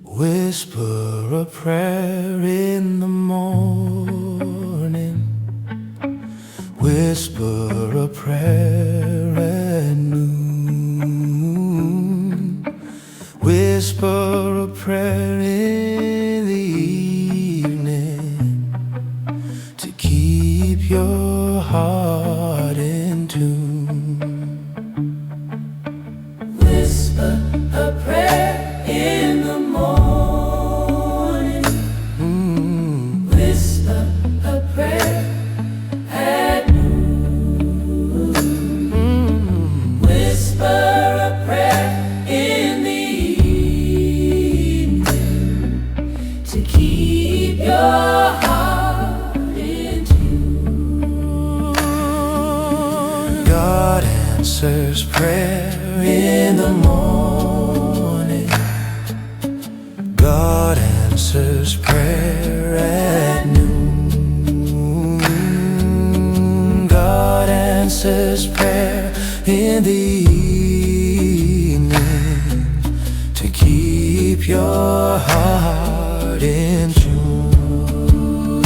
Whisper a prayer in the morning, whisper a prayer at noon, whisper a prayer in the evening to keep your heart in tune. Whisper a prayer in the morning, whisper a prayer at noon, whisper a prayer in the evening to keep your heart in tune. God answers prayer in the morning, God answers prayer at noon, God answers prayer in the evening to keep your heart in tune.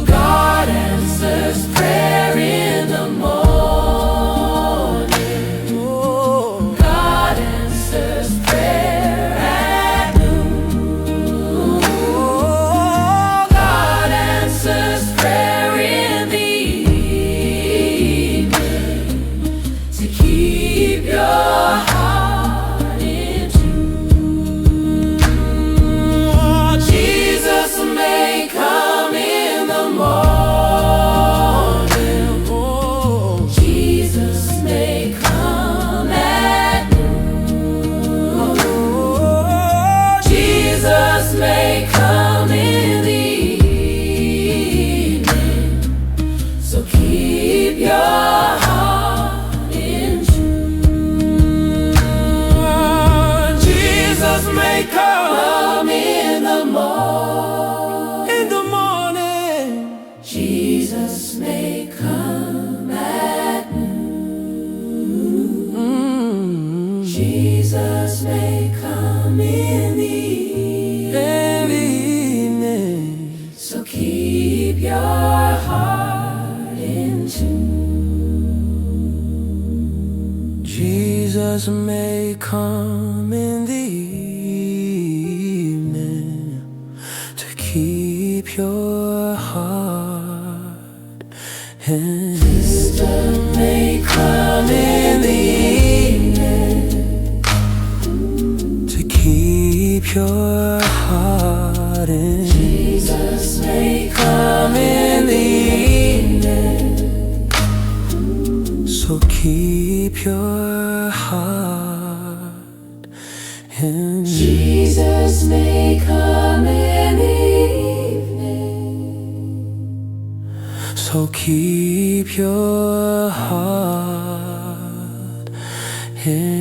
God answers prayer in the morning, God answers prayer at noon, God answers prayer in the evening to keep your heart in tune. Jesus may come in the morning, Jesus may come at noon, Jesus may come in the evening, so keep your heart in tune. Jesus may come in the morning, Jesus may come at noon, Jesus may come in the evening, so keep your heart in tune. Jesus may come in the evening to keep your heart in. Sister may come in the evening To keep your heart in. Jesus may come in the evening, So keep your heart in. Jesus may come in the evening, So keep your heart in.